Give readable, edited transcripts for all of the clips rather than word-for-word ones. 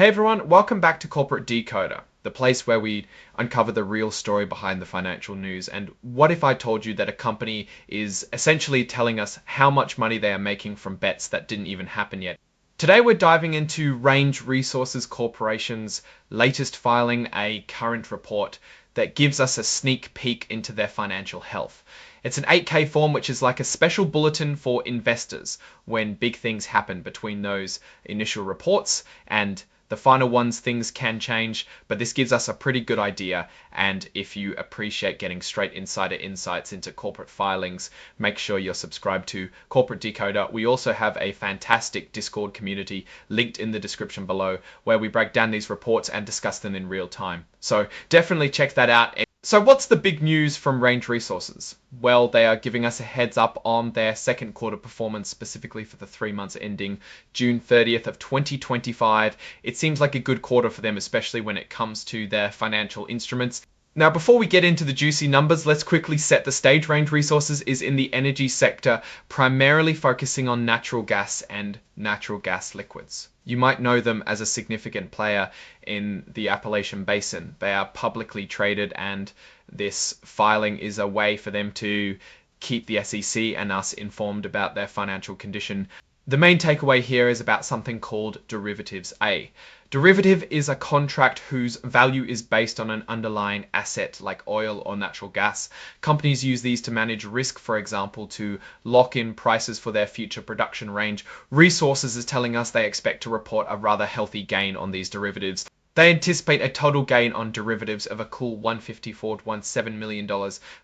Hey everyone, welcome back to Corporate Decoder, the place where we uncover the real story behind the financial news. And what if I told you that a company is essentially telling us how much money they are making from bets that didn't even happen yet? Today we're diving into Range Resources Corporation's latest filing, a current report that gives us a sneak peek into their financial health. It's an 8K form, which is like a special bulletin for investors when big things happen between those initial reports and the final ones. Things can change, but this gives us a pretty good idea. And if you appreciate getting straight insider insights into corporate filings, make sure you're subscribed to Corporate Decoder. We also have a fantastic Discord community linked in the description below where we break down these reports and discuss them in real time. So definitely check that out. So what's the big news from Range Resources? Well, they are giving us a heads up on their second quarter performance, specifically for the 3 months ending June 30th of 2025. It seems like a good quarter for them, especially when it comes to their financial instruments. Now, before we get into the juicy numbers, let's quickly set the stage. Range Resources is in the energy sector, primarily focusing on natural gas and natural gas liquids. You might know them as a significant player in the Appalachian Basin. They are publicly traded, and this filing is a way for them to keep the SEC and us informed about their financial condition. The main takeaway here is about something called Derivatives A. Derivative is a contract whose value is based on an underlying asset like oil or natural gas. Companies use these to manage risk, for example, to lock in prices for their future production. Range Resources is telling us they expect to report a rather healthy gain on these derivatives. They anticipate a total gain on derivatives of a cool $154 to $1.7 million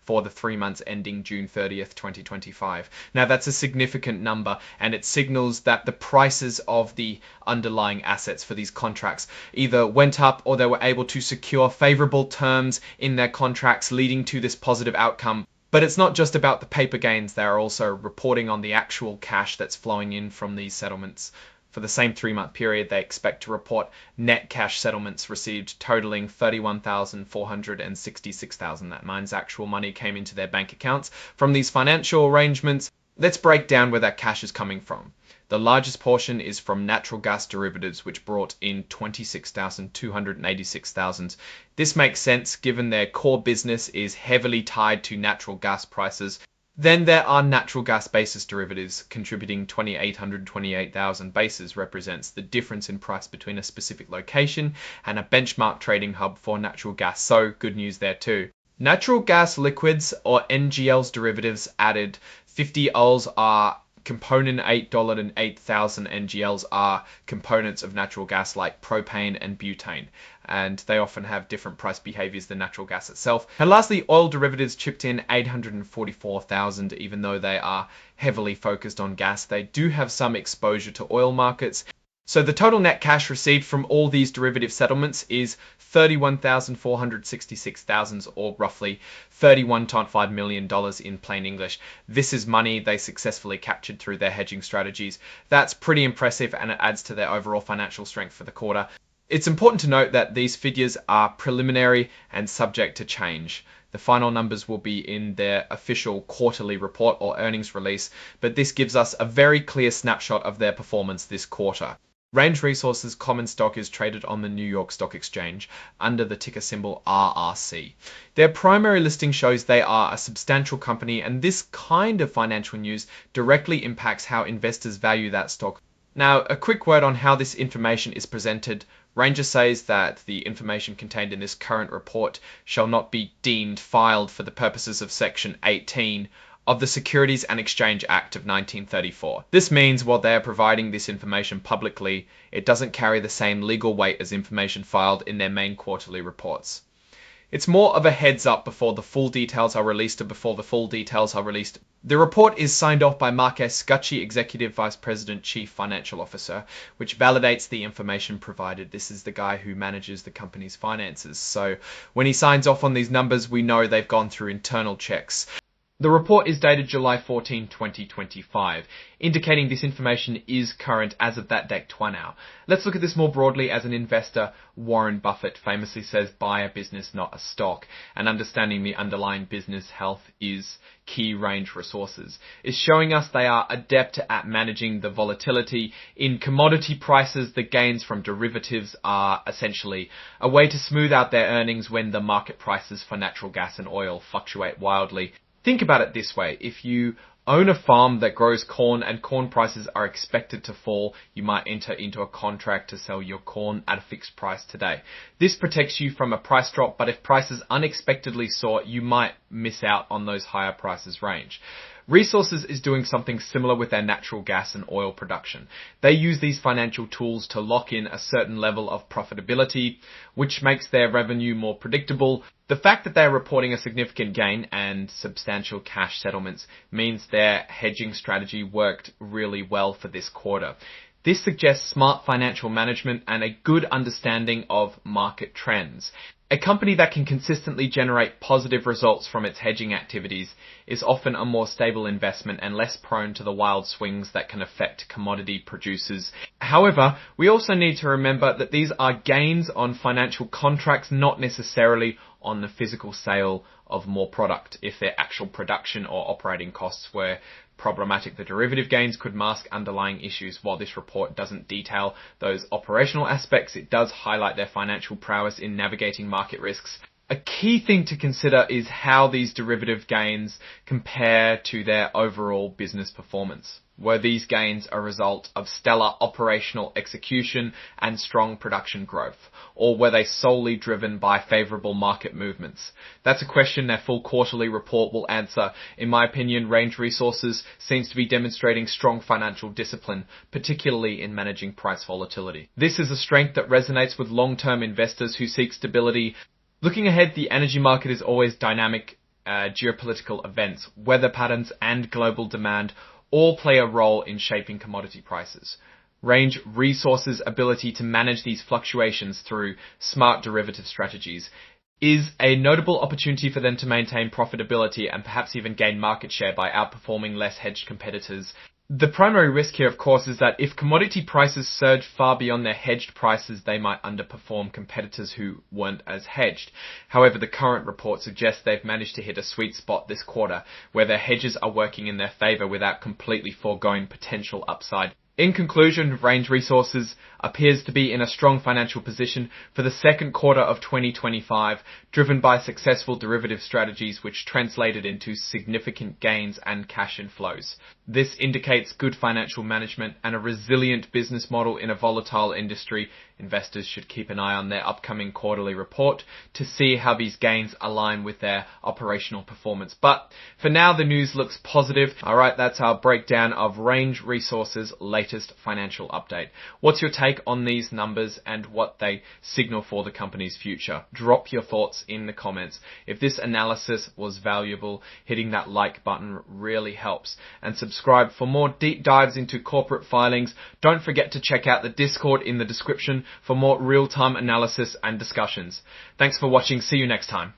for the 3 months ending June 30th, 2025. Now that's a significant number, and it signals that the prices of the underlying assets for these contracts either went up or they were able to secure favorable terms in their contracts, leading to this positive outcome. But it's not just about the paper gains. They are also reporting on the actual cash that's flowing in from these settlements. For the same 3-month period, they expect to report net cash settlements received totaling $31,466,000. That means actual money came into their bank accounts from these financial arrangements. Let's break down where that cash is coming from. The largest portion is from natural gas derivatives, which brought in $26,286,000. This makes sense given their core business is heavily tied to natural gas prices. Then there are natural gas basis derivatives, contributing $2,828,000. Basis represents the difference in price between a specific location and a benchmark trading hub for natural gas. So good news there too. Natural gas liquids or NGLs derivatives added 50 ols are component $8 and 8,000 NGLs are components of natural gas like propane and butane, and they often have different price behaviors than natural gas itself. And lastly, oil derivatives chipped in 844,000. Even though they are heavily focused on gas, they do have some exposure to oil markets. So the total net cash received from all these derivative settlements is $31,466,000, or roughly $31.5 million in plain English. This is money they successfully captured through their hedging strategies. That's pretty impressive, and it adds to their overall financial strength for the quarter. It's important to note that these figures are preliminary and subject to change. The final numbers will be in their official quarterly report or earnings release, but this gives us a very clear snapshot of their performance this quarter. Range Resources common stock is traded on the New York Stock Exchange under the ticker symbol RRC. Their primary listing shows they are a substantial company, and this kind of financial news directly impacts how investors value that stock. Now, a quick word on how this information is presented. Ranger says that the information contained in this current report shall not be deemed filed for the purposes of Section 18 of the Securities and Exchange Act of 1934. This means while they are providing this information publicly, it doesn't carry the same legal weight as information filed in their main quarterly reports. It's more of a heads up before the full details are released or before the full details are released. The report is signed off by Mark S. Scutchy, Executive Vice President, Chief Financial Officer, which validates the information provided. This is the guy who manages the company's finances. So when he signs off on these numbers, we know they've gone through internal checks. The report is dated July 14, 2025, indicating this information is current as of that date now. Let's look at this more broadly. As an investor, Warren Buffett famously says, buy a business, not a stock, and understanding the underlying business health is key. Range Resources is showing us they are adept at managing the volatility in commodity prices. The gains from derivatives are essentially a way to smooth out their earnings when the market prices for natural gas and oil fluctuate wildly. Think about it this way. If you own a farm that grows corn and corn prices are expected to fall, you might enter into a contract to sell your corn at a fixed price today. This protects you from a price drop, but if prices unexpectedly soar, you might miss out on those higher prices range. Resources is doing something similar with their natural gas and oil production. They use these financial tools to lock in a certain level of profitability, which makes their revenue more predictable. The fact that they're reporting a significant gain and substantial cash settlements means their hedging strategy worked really well for this quarter. This suggests smart financial management and a good understanding of market trends. A company that can consistently generate positive results from its hedging activities is often a more stable investment and less prone to the wild swings that can affect commodity producers. However, we also need to remember that these are gains on financial contracts, not necessarily on the physical sale of more product. If their actual production or operating costs were problematic, the derivative gains could mask underlying issues. While this report doesn't detail those operational aspects, it does highlight their financial prowess in navigating market risks. A key thing to consider is how these derivative gains compare to their overall business performance. Were these gains a result of stellar operational execution and strong production growth, or were they solely driven by favorable market movements? That's a question their full quarterly report will answer. In my opinion, Range Resources seems to be demonstrating strong financial discipline, particularly in managing price volatility. This is a strength that resonates with long-term investors who seek stability. Looking ahead, the energy market is always dynamic. Geopolitical events, weather patterns, and global demand all play a role in shaping commodity prices. Range Resources' ability to manage these fluctuations through smart derivative strategies is a notable opportunity for them to maintain profitability and perhaps even gain market share by outperforming less hedged competitors. The primary risk here, of course, is that if commodity prices surge far beyond their hedged prices, they might underperform competitors who weren't as hedged. However, the current report suggests they've managed to hit a sweet spot this quarter, where their hedges are working in their favor without completely foregoing potential upside. In conclusion, Range Resources appears to be in a strong financial position for the second quarter of 2025, driven by successful derivative strategies which translated into significant gains and cash inflows. This indicates good financial management and a resilient business model in a volatile industry. Investors should keep an eye on their upcoming quarterly report to see how these gains align with their operational performance. But for now, the news looks positive. Alright, that's our breakdown of Range Resources' latest financial update. What's your take on these numbers and what they signal for the company's future? Drop your thoughts in the comments. If this analysis was valuable, hitting that like button really helps. And subscribe for more deep dives into corporate filings. Don't forget to check out the Discord in the description for more real-time analysis and discussions. Thanks for watching. See you next time.